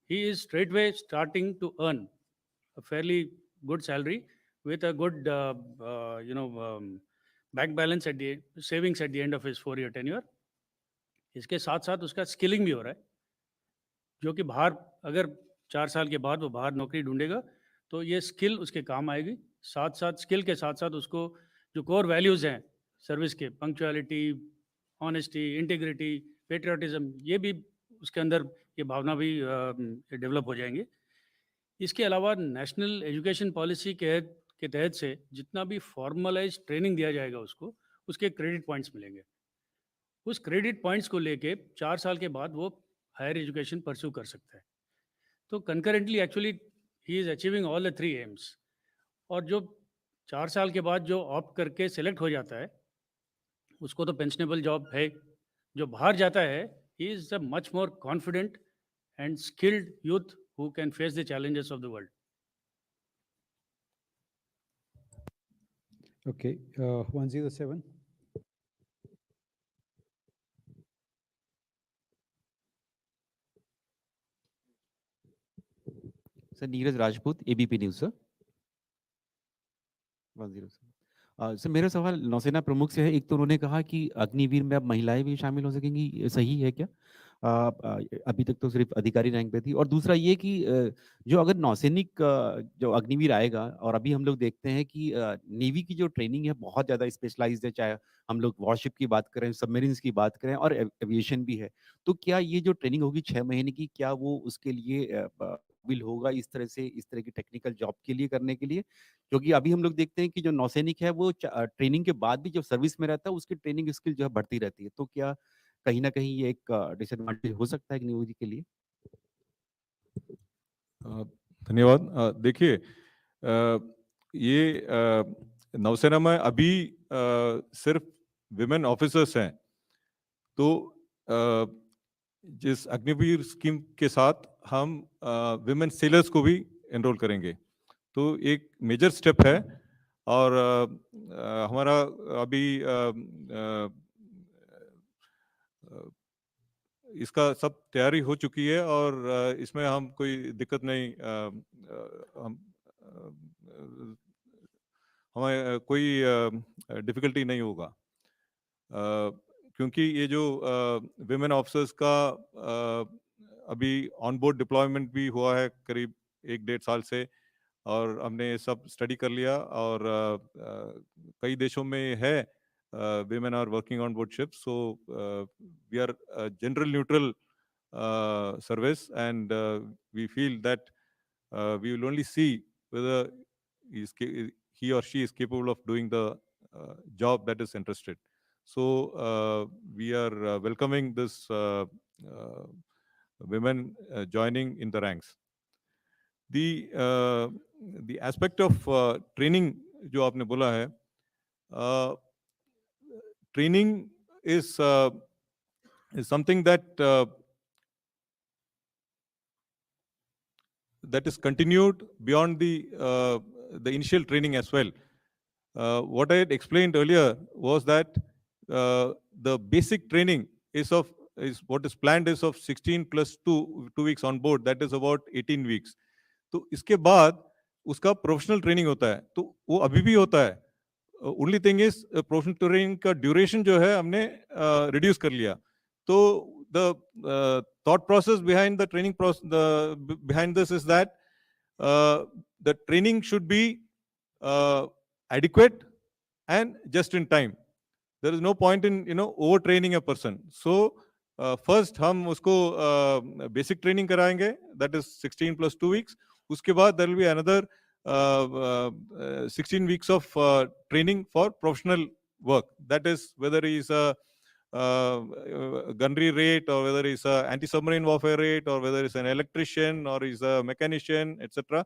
He is straightway starting to earn a fairly good salary with a good, bank balance at the savings at the end of his 4-year tenure. इसके साथ-साथ उसका स्किलिंग भी हो रहा है, जो कि बाहर अगर 4 साल के बाद वो बाहर नौकरी ढूँढेगा, तो ये स्किल उसके काम आएगी। साथ-साथ स्किल के साथ-साथ उसको जो कोर वैल्यूज़ हैं सर्विस के, पंक्चुअलिटी, ऑनेस्टी, इंटीग्रिटी, पैट्रियोटिज़्म, ये भी उसके अंदर ये भावना भी डेवलप हो जाएँगी। इसके अलावा नेशनल एजुकेशन पॉलिसी के तहत से जितना भी फॉर्मलाइज्ड ट्रेनिंग दिया जाएगा उसको, उसके क्रेडिट पॉइंट्स मिलेंगे। उस क्रेडिट पॉइंट्स को लेके 4 साल के बाद वो हायर एजुकेशन परस्यू कर सकता है। तो concurrently actually he is achieving all the 3 AIIMS. और जो 4 साल के बाद जो ऑप्ट करके सेलेक्ट हो जाता है, उसको तो पेंशनेबल जॉब है। जो बाहर जाता है, he is a much more confident and skilled youth who can face the challenges of the world. Okay, 107. Sir Neeraj Rajput, ABP news sir. 107। Sir मेरा सवाल नौसेना प्रमुख से है। एक तो उन्होंने कहा कि अग्निवीर में अब महिलाएं भी शामिल हो सकेंगी, ये सही है क्या? अभी तक तो सिर्फ अधिकारी रैंक पे थी। और दूसरा ये कि जो अगर नौसैनिक जो अग्निवीर आएगा, और अभी हम लोग देखते हैं कि नेवी की जो ट्रेनिंग है बहुत ज़्यादा स्पेशलाइज्ड है, चाहे हम लोग वॉरशिप की बात करें, सबमरीन्स की बात करें, और एविएशन भी है। तो क्या ये जो ट्रेनिंग होगी 6 महीने की, क्या वो उसके लिए काबिल होगा इस तरह की टेक्निकल जॉब के लिए करने के लिए? क्योंकि अभी हम लोग देखते हैं कि जो नौसैनिक है वो ट्रेनिंग के बाद भी जब सर्विस में रहता है उसकी ट्रेनिंग स्किल जो है बढ़ती रहती है। तो क्या कहीं न कहीं ये एक डिसएडवांटेज हो सकता है नेवी के लिए? धन्यवाद। देखिए, ये नौसेना में अभी सिर्फ विमेन ऑफिसर्स हैं। तो जिस अग्निवीर स्कीम के साथ हम विमेन सेलर्स को भी एनरोल करेंगे, तो एक मेजर स्टेप है। और हमारा अभी इसका सब तैयारी हो चुकी है, और इसमें हम कोई दिक्कत नहीं, हम हमें कोई डिफिकल्टी नहीं होगा। क्योंकि ये जो विमेन ऑफिसर्स का अभी ऑन बोर्ड डिप्लॉयमेंट भी हुआ है करीब 1-1.5 साल से, और हमने ये सब स्टडी कर लिया। और कई देशों में है women are working on board ships, so we are a general neutral service, and we feel that we will only see whether he or she is capable of doing the job that is interested. So we are welcoming this women joining in the ranks. The aspect of training जो आपने बोला है, training is something that that is continued beyond the initial training as well. What I had explained earlier was that the basic training is what is planned is of 16 plus 2 weeks on board, that is about 18 weeks. तो इसके बाद उसका professional training होता है, तो वो अभी भी होता है। Only thing is professional training का ड्यूरेशन जो है हमने रिड्यूस कर लिया। तो the thought process behind the training behind this is that the training should be adequate and just in time. there is no point in overtraining a person. So first हम उसको basic training कराएंगे, that is 16 plus 2 weeks. उसके बाद there will be another 16 weeks of training for professional work. That is whether he is a gunnery rate, or whether he's a anti-submarine warfare rate, or whether he's an electrician, or he's a mechanician, etc.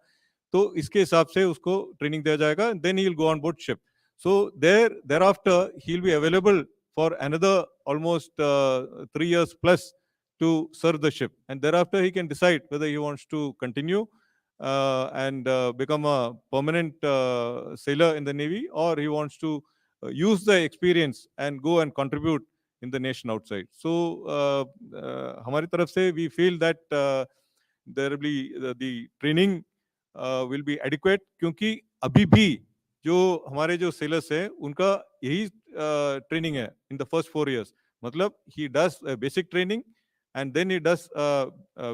तो इसके हिसाब से उसको training दिया जाएगा. Then he will go on board ship. So thereafter he will be available for another almost 3 years plus to serve the ship, and thereafter he can decide whether he wants to continue and become a permanent sailor in the Navy, or he wants to use the experience and go and contribute in the nation outside. So हमारी तरफ से we feel that there will be the training will be adequate, क्योंकि अभी भी जो हमारे जो sailors हैं उनका यही training है in the first 4 years. मतलब he does basic training, and then he does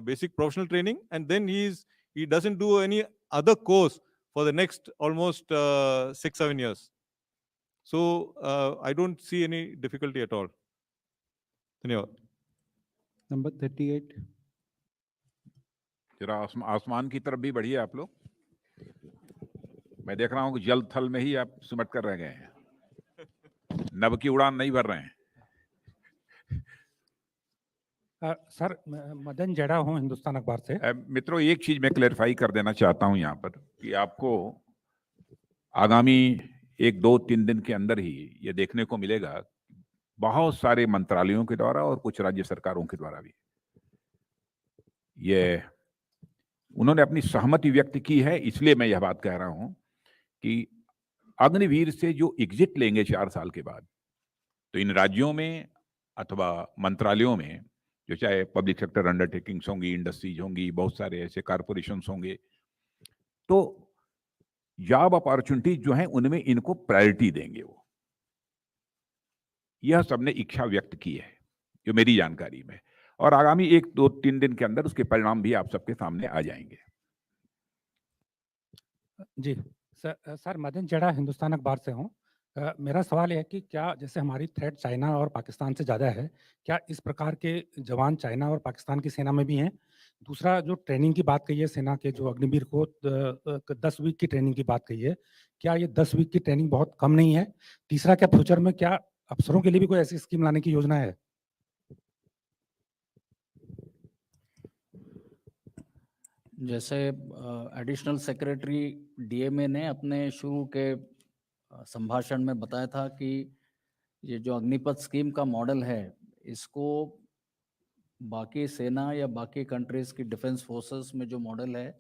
basic professional training, and then he doesn't do any other course for the next almost 6-7 years. So I don't see any difficulty at all. धन्यवाद. Number 38. जरा आसमान की तरफ भी बढ़िए आप लोग. मैं देख रहा हूँ कि जल थल में ही आप सिमट कर रह गए हैं, नभ की उड़ान नहीं भर रहे हैं. सर मदन जड़ा हूँ हिंदुस्तान अखबार से. मित्रों, एक चीज मैं क्लेरिफाई कर देना चाहता हूं यहाँ पर कि आपको आगामी 1-2-3 दिन के अंदर ही ये देखने को मिलेगा बहुत सारे मंत्रालयों के द्वारा और कुछ राज्य सरकारों के द्वारा भी ये उन्होंने अपनी सहमति व्यक्त की है. इसलिए मैं यह बात कह रहा हूं कि अग्निवीर से जो एग्जिट लेंगे 4 साल के बाद, तो इन राज्यों में अथवा मंत्रालयों में जो चाहे पब्लिक सेक्टर अंडरटेकिंग्स होंगी, इंडस्ट्रीज होंगी, बहुत सारे ऐसे कॉर्पोरेशंस होंगे, तो जॉब अपॉर्चुनिटीज जो हैं उनमें इनको प्रायोरिटी देंगे. वो यह सबने इच्छा व्यक्त की है जो मेरी जानकारी में, और आगामी 1-2-3 दिन के अंदर उसके परिणाम भी आप सबके सामने आ जाएंगे. जी सर मदन जड़ा हिंदुस्तान अखबार से हूँ. मेरा सवाल यह है कि क्या जैसे हमारी थ्रेट चाइना और पाकिस्तान से ज़्यादा है, क्या इस प्रकार के जवान चाइना और पाकिस्तान की सेना में भी हैं? दूसरा, जो ट्रेनिंग की बात कही है सेना के, जो अग्निवीर को 10 वीक की ट्रेनिंग की बात कही है, क्या ये 10 वीक की ट्रेनिंग बहुत कम नहीं है? तीसरा, क्या फ्यूचर में क्या अफसरों के लिए भी कोई ऐसी स्कीम लाने की योजना है? जैसे एडिशनल सेक्रेटरी डीएमए ने अपने शुरू के संभाषण में बताया था कि ये जो अग्निपथ स्कीम का मॉडल है, इसको बाकी सेना या बाकी कंट्रीज की डिफेंस फोर्सेस में जो मॉडल है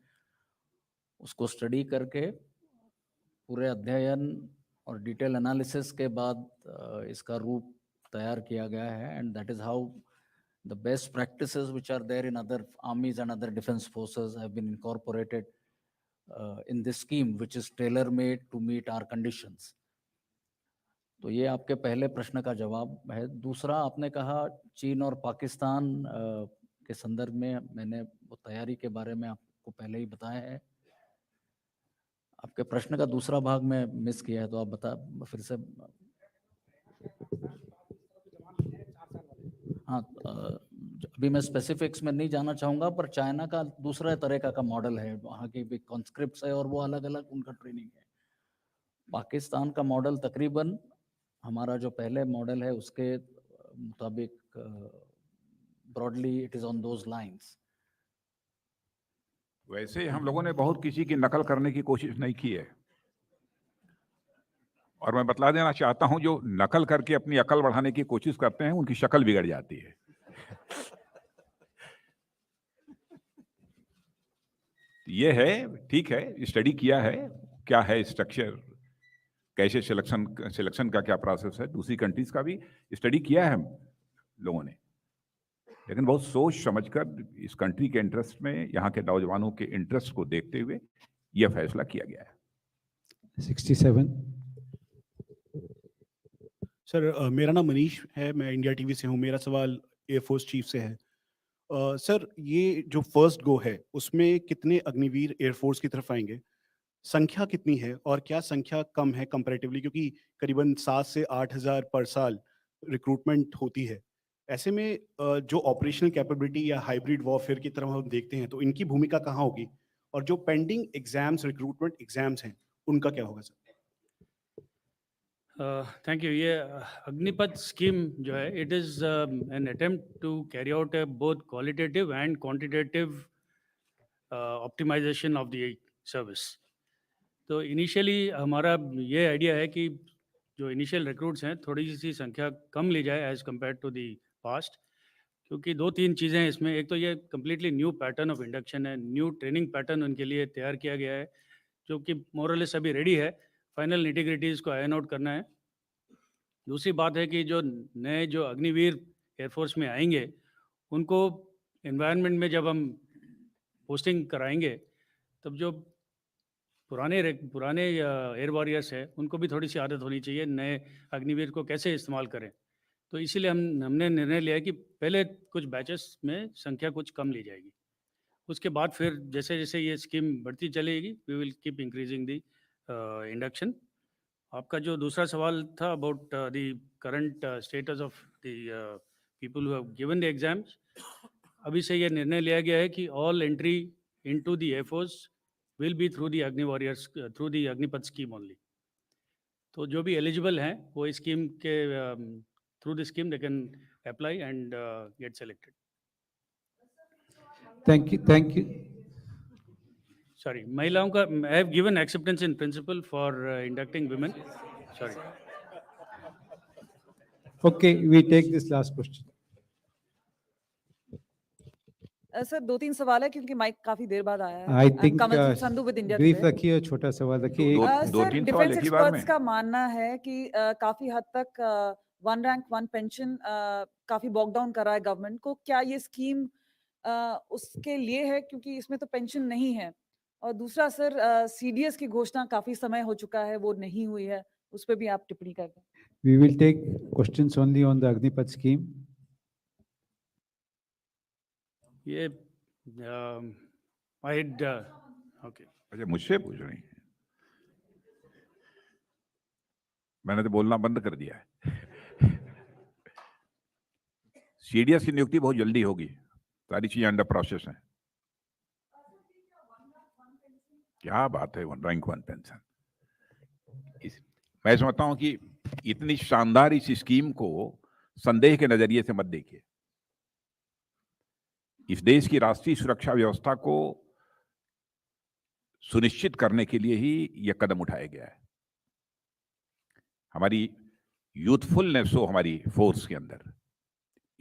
उसको स्टडी करके पूरे अध्ययन और डिटेल एनालिसिस के बाद इसका रूप तैयार किया गया है. And that is how the best practices which are there in other armies and other defense forces have been incorporated in this scheme, which is tailor made to meet our conditions. तो ये आपके पहले प्रश्न का जवाब है. दूसरा, आपने कहा चीन और पाकिस्तान के संदर्भ में, मैंने वो तैयारी के बारे में आपको पहले ही बताया है. आपके प्रश्न का दूसरा भाग में मिस किया है, तो आप बता फिर से. हाँ, अभी मैं स्पेसिफिक्स में नहीं जाना चाहूँगा, पर चाइना का दूसरा तरीका का मॉडल है, वहाँ की भी कॉन्स्क्रिप्ट्स है और वो अलग अलग उनका ट्रेनिंग है. पाकिस्तान का मॉडल तकरीबन हमारा जो पहले मॉडल है उसके मुताबिक broadly it is on those lines. वैसे हम लोगों ने बहुत किसी की नकल करने की कोशिश नहीं की है, और मैं बतला देना चाहता हूं, जो नकल करके अपनी अकल बढ़ाने की कोशिश करते हैं उनकी शक्ल बिगड़ जाती है. ये है, ठीक है, स्टडी किया है, क्या है स्ट्रक्चर, कैसे सिलेक्शन का क्या प्रोसेस है, दूसरी कंट्रीज का भी स्टडी किया है हम लोगों ने, लेकिन बहुत सोच समझकर इस कंट्री के इंटरेस्ट में, यहाँ के नौजवानों के इंटरेस्ट को देखते हुए यह फैसला किया गया है. 67. सर मेरा नाम मनीष है, मैं इंडिया टीवी से हूँ. मेरा सवाल एयरफोर्स चीफ से है. सर, ये जो फर्स्ट गो है उसमें कितने अग्निवीर एयरफोर्स की तरफ आएंगे? संख्या कितनी है और क्या संख्या कम है कंपैरेटिवली, क्योंकि करीबन 7 से 8,000 पर साल रिक्रूटमेंट होती है। ऐसे में जो ऑपरेशनल कैपेबिलिटी या हाइब्रिड वॉरफेयर की तरफ हम देखते हैं तो इनकी भूमिका कहाँ होगी, और जो पेंडिंग एग्जाम्स, रिक्रूटमेंट एग्जाम्स हैं, उनका क्या होगा सर? Thank you. ये अग्निपथ स्कीम जो है, it is an attempt to carry out both qualitative and quantitative optimisation of the service. तो इनिशियली हमारा ये आइडिया है कि जो इनिशियल रिक्रूट्स हैं, थोड़ी सी संख्या कम ली जाए as compare to the past, क्योंकि 2-3 चीज़ें हैं इसमें। एक तो ये completely new pattern of induction है, न्यू ट्रेनिंग पैटर्न उनके लिए तैयार किया गया है, जो कि मोरलेस अभी रेडी है। फाइनल निटिग्रिटीज़ को आयर्न आउट करना है। दूसरी बात है कि जो नए जो अग्निवीर एयरफोर्स में आएंगे, उनको एनवायरनमेंट में जब हम पोस्टिंग कराएंगे, तब जो पुराने एयर वॉरियर्स हैं, उनको भी थोड़ी सी आदत होनी चाहिए नए अग्निवीर को कैसे इस्तेमाल करें। तो इसीलिए हमने निर्णय लिया कि पहले कुछ बैचेस में संख्या कुछ कम ली जाएगी। उसके बाद फिर जैसे जैसे ये स्कीम बढ़ती चलेगी, we will keep increasing the induction. आपका जो दूसरा सवाल था about the current status of the people who have given the exams, अभी से ये निर्णय लिया गया है कि all entry into the air force will be through the Agni warriors, through the Agnipath scheme only. तो जो भी एलिजिबल हैं वो इस स्कीम के through the scheme they can apply and get selected. Thank you. Sorry, महिलाओं का I have given acceptance in principle for inducting women. Sorry. Okay, we take this last question. Sir 2-3 सवाल है क्योंकि mic काफी देर बाद आया है। I think Kamal Sandhu with India brief today. रखिए, छोटा सवाल रखिए। सर 2-3 सवाल डिफेंस एक ही बार में। एक्सपर्ट्स का मानना है कि काफी हद तक वन रैंक वन पेंशन काफी बॉक डाउन कर रहा है गवर्नमेंट को। क्या ये स्कीम उसके लिए है, क्योंकि इसमें तो पेंशन नहीं है? और दूसरा सर, सीडीएस की घोषणा काफी समय हो चुका है, वो नहीं हुई है, उस पर भी आप टिप्पणी कर दें। We will take questions only on the Agnipath scheme. ये ओके, अच्छा मुझसे पूछ रही हैं? मैंने तो बोलना बंद कर दिया है। सीडीएस की नियुक्ति बहुत जल्दी होगी, सारी चीजें अंडर प्रोसेस हैं। क्या बात है, वन रैंक वन पेंशन। मैं समझता हूं कि इतनी शानदार इस स्कीम को संदेह के नजरिए से मत देखिए। इस देश की राष्ट्रीय सुरक्षा व्यवस्था को सुनिश्चित करने के लिए ही यह कदम उठाया गया है। हमारी यूथफुलनेस हो हमारी फोर्स के अंदर,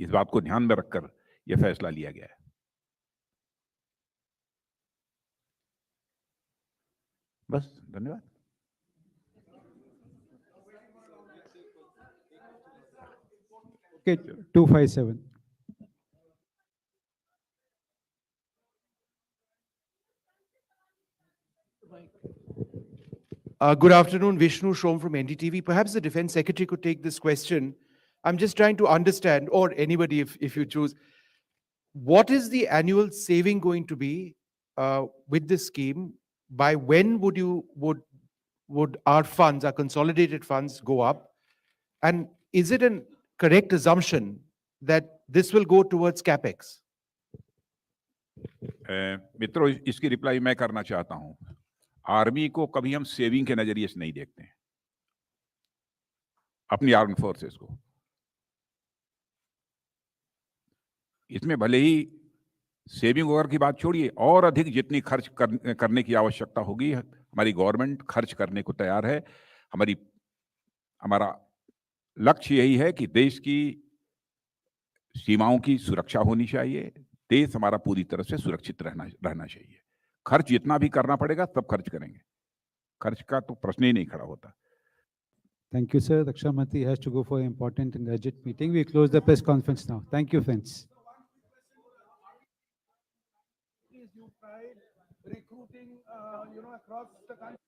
इस बात को ध्यान में रखकर यह फैसला लिया गया है। बस, धन्यवाद। Okay, 257. Good afternoon, Vishnu Shom from NDTV. Perhaps the Defense Secretary could take this question. I'm just trying to understand, or anybody if you choose, what is the annual saving going to be with this scheme? By when would our funds, our consolidated funds, go up? And is it a correct assumption that this will go towards capex? मित्रों, इसकी reply मैं करना चाहता हूं। Army को कभी हम saving के नजरिए से नहीं देखते हैं, अपनी आर्म फोर्सेस को। इसमें भले ही सेविंग वगैरह की बात छोड़िए, और अधिक जितनी खर्च करने की आवश्यकता होगी, हमारी गवर्नमेंट खर्च करने को तैयार है। हमारा लक्ष्य यही है कि देश की सीमाओं की सुरक्षा होनी चाहिए, देश हमारा पूरी तरह से सुरक्षित रहना चाहिए। खर्च जितना भी करना पड़ेगा सब खर्च करेंगे, खर्च का तो प्रश्न ही नहीं खड़ा होता। Thank you, sir. Raksha Mantri has to go for an important and urgent meeting. We close the press conference now. Thank you, friends. You tried recruiting, across the country.